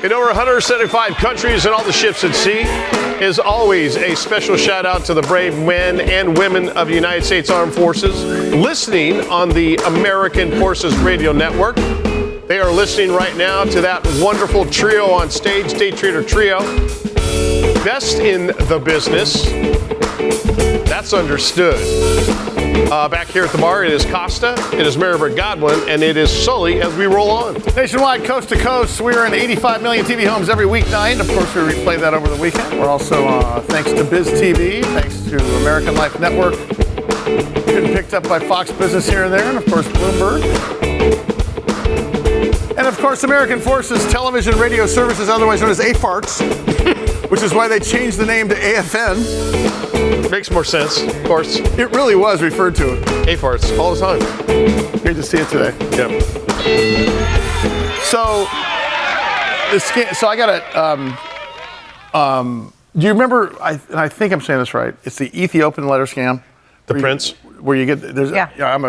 In over 175 countries and all the ships at sea. As always, a special shout out to the brave men and women of the United States Armed Forces listening on the American Forces Radio Network. They are listening right now to that wonderful trio on stage, Day Trader Trio. Best in the business. That's understood. Back here at the bar, it is Costa, it is Maribert Godwin, and it is Sully as we roll on. Nationwide, coast to coast, we're in 85 million TV homes every weeknight. Of course, we replay that over the weekend. We're also, thanks to BizTV, thanks to American Life Network, getting picked up by Fox Business here and there, and of course, Bloomberg. And of course, American Forces Television Radio Services, otherwise known as AFARTS, which is why they changed the name to AFN. Makes more sense, of course. It really was referred to AFARTS all the time. Great to see it today. Yep. So, I got a. Do you remember? I think I'm saying this right. It's the Ethiopian letter scam. The prince. Where you get there's. Yeah. I'm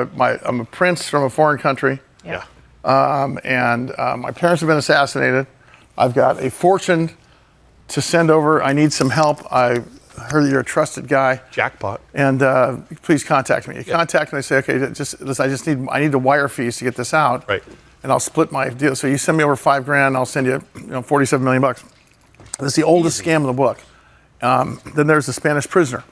a prince from a foreign country. Yeah. And my parents have been assassinated. I've got a fortune to send over. I need some help. I heard that you're a trusted guy. Jackpot. And please contact me. You contact me. I say, okay, I need the wire fees to get this out. Right. And I'll split my deal. So you send me over $5,000, and I'll send you, $47 million. That's the oldest scam in the book. Then there's the Spanish Prisoner.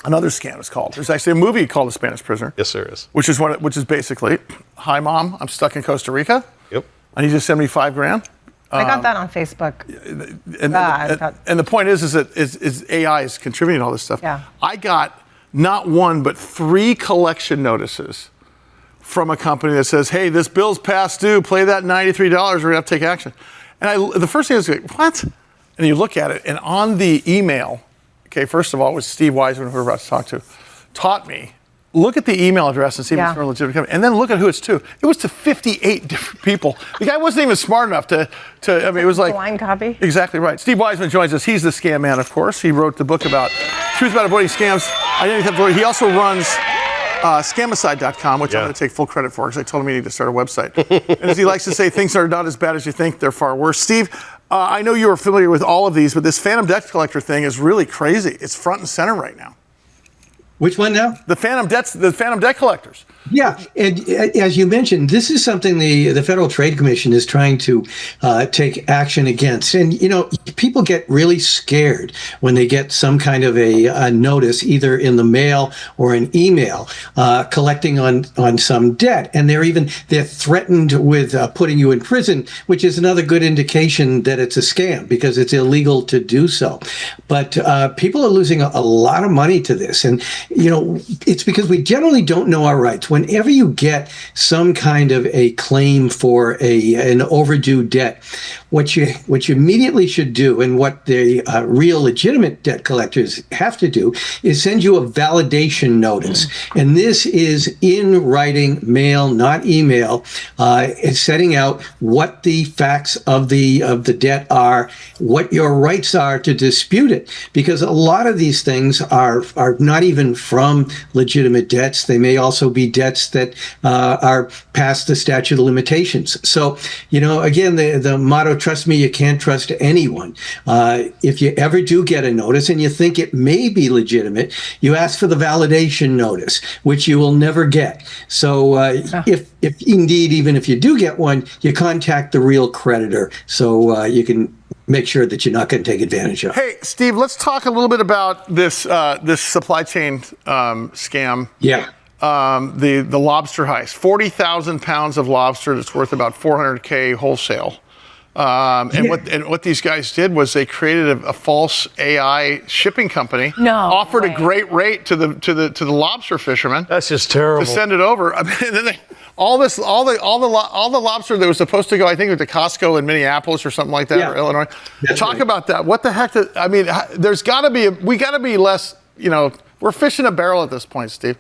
Another scam is called. There's actually a movie called The Spanish Prisoner. Yes, there is. Which is basically, hi mom, I'm stuck in Costa Rica. Yep. I need you to send me $5,000. I got that on Facebook. And the point is that AI is contributing to all this stuff. Yeah. I got not one, but 3 collection notices from a company that says, hey, this bill's past due, play that $93, we're gonna have to take action. And the first thing is, what? And you look at it, and on the email, okay, first of all, it was Steve Weisman, who we're about to talk to, taught me, look at the email address and see if it's from a legitimate company. And then look at who it's to. It was to 58 different people. The guy wasn't even smart enough to it was like... Blind copy? Exactly right. Steve Weisman joins us. He's the scam man, of course. He wrote the book about Truth About Avoiding Scams. He also runs scamicide.com, which I'm going to take full credit for because I told him he needed to start a website. And as he likes to say, things are not as bad as you think. They're far worse. Steve, I know you are familiar with all of these, but this phantom debt collector thing is really crazy. It's front and center right now. Which one now? The phantom debt collectors. Yeah, and as you mentioned, this is something the Federal Trade Commission is trying to take action against. And, people get really scared when they get some kind of a notice, either in the mail or an email, collecting on some debt. And they're threatened with putting you in prison, which is another good indication that it's a scam because it's illegal to do so. But people are losing a lot of money to this. And, it's because we generally don't know our rights. Whenever you get some kind of a claim for an overdue debt, what you immediately should do, and what the real legitimate debt collectors have to do, is send you a validation notice. And this is in writing, mail, not email, setting out what the facts of the debt are, what your rights are to dispute it. Because a lot of these things are not even from legitimate debts. They may also be debts that are past the statute of limitations. So, again, the motto, trust me, you can't trust anyone. If you ever do get a notice and you think it may be legitimate, you ask for the validation notice, which you will never get. So if indeed, even if you do get one, you contact the real creditor so you can make sure that you're not going to take advantage of. Hey, Steve, let's talk a little bit about this supply chain scam. Yeah. The lobster heist. 40,000 pounds of lobster that's worth about $400K wholesale. And what these guys did was they created a false AI shipping company. Offered a great rate to the lobster fishermen. That's just terrible. To send it over. I mean, and then all the lobster that was supposed to go, I think, to Costco in Minneapolis or something like that, or Illinois. Talk about that. What the heck? We got to be less. We're fishing a barrel at this point, Steve.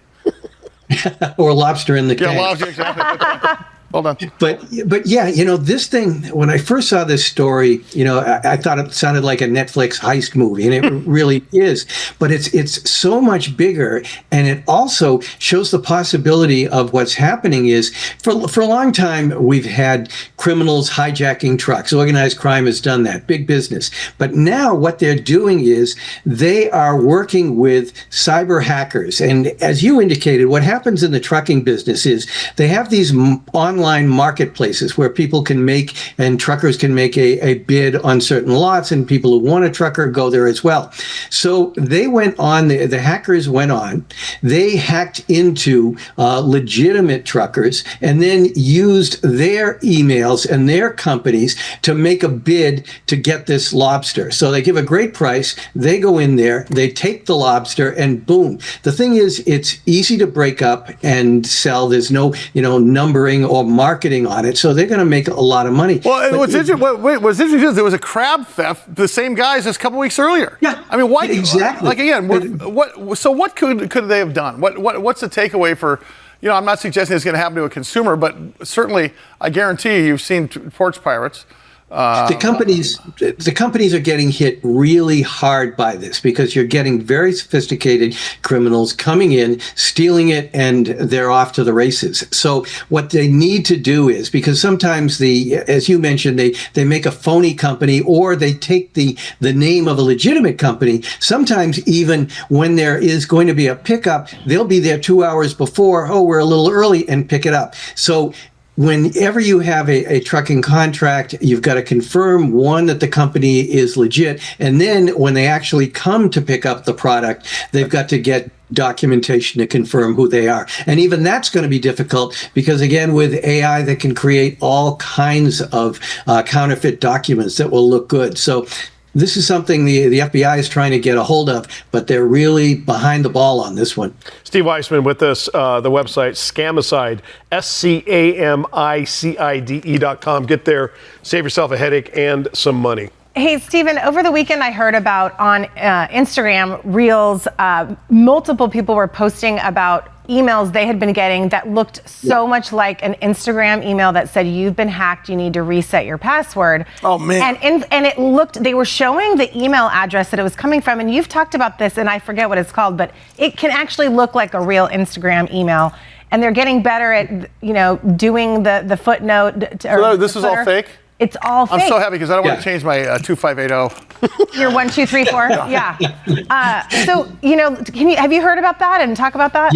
Or lobster in the can. Yeah, lobster, exactly. Well done. But yeah, this thing, when I first saw this story, I thought it sounded like a Netflix heist movie, and it really is. But it's so much bigger, and it also shows the possibility of what's happening is, for a long time, we've had criminals hijacking trucks. Organized crime has done that, big business. But now what they're doing is they are working with cyber hackers. And as you indicated, what happens in the trucking business is they have these online marketplaces where people can make, and truckers can make a bid on certain lots, and people who want a trucker go there as well. So they went on, the hackers went on, they hacked into legitimate truckers and then used their emails and their companies to make a bid to get this lobster. So they give a great price, they go in there, they take the lobster, and boom. The thing is, it's easy to break up and sell. There's no, numbering or marketing on it, so they're going to make a lot of money. Well, what's interesting is there was a crab theft, the same guys as a couple weeks earlier. Yeah, I mean, why? Exactly. Like again, what could they have done? What's the takeaway for? I'm not suggesting it's going to happen to a consumer, but certainly, I guarantee you've seen porch pirates. The companies are getting hit really hard by this because you're getting very sophisticated criminals coming in, stealing it, and they're off to the races. So what they need to do is, because sometimes as you mentioned, they make a phony company, or they take the name of a legitimate company. Sometimes even when there is going to be a pickup, they'll be there 2 hours before. Oh, we're a little early, and pick it up. So whenever you have a trucking contract, you've got to confirm, one, that the company is legit. And then when they actually come to pick up the product, they've got to get documentation to confirm who they are. And even that's going to be difficult because, again, with AI, they can create all kinds of counterfeit documents that will look good. So this is something the FBI is trying to get a hold of, but they're really behind the ball on this one. Steve Weisman with us, the website Scamicide, SCAMICIDE.com. Get there, save yourself a headache and some money. Hey, Stephen, over the weekend I heard about on Instagram Reels, multiple people were posting about emails they had been getting that looked so much like an Instagram email that said, you've been hacked, you need to reset your password. Oh, man. And it looked, they were showing the email address that it was coming from, and you've talked about this, and I forget what it's called, but it can actually look like a real Instagram email. And they're getting better at, doing the footnote. So this is all fake? It's all fake. I'm so happy because I don't want to change my 2580. Your 1, 2, 3, 4? Yeah. So, have you heard about that and talk about that?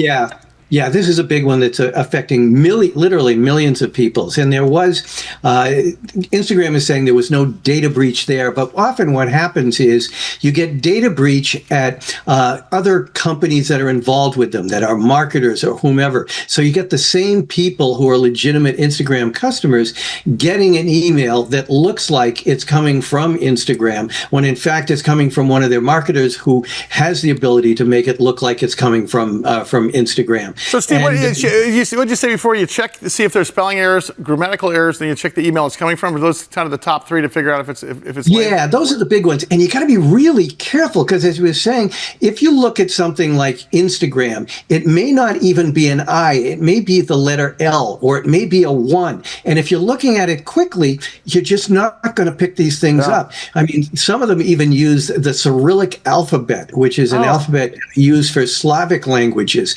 Yeah, this is a big one that's affecting literally millions of people. And there was, Instagram is saying there was no data breach there, but often what happens is you get data breach at other companies that are involved with them, that are marketers or whomever. So you get the same people who are legitimate Instagram customers getting an email that looks like it's coming from Instagram, when in fact it's coming from one of their marketers who has the ability to make it look like it's coming from Instagram. So, Steve, what did you say before? You check to see if there's spelling errors, grammatical errors, then you check the email it's coming from. Are those kind of the top three to figure out if it's Yeah, those are the big ones. And you got to be really careful because, as we were saying, if you look at something like Instagram, it may not even be an I. It may be the letter L, or it may be a 1. And if you're looking at it quickly, you're just not going to pick these things up. I mean, some of them even use the Cyrillic alphabet, which is an alphabet used for Slavic languages.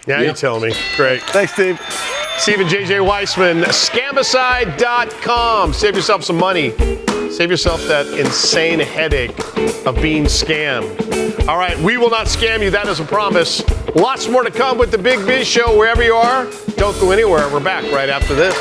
Yeah, you're telling me. Great. Thanks, Steve. Steve JJ Weisman, Scamicide.com. Save yourself some money. Save yourself that insane headache of being scammed. All right, we will not scam you. That is a promise. Lots more to come with the Big Biz Show wherever you are. Don't go anywhere. We're back right after this.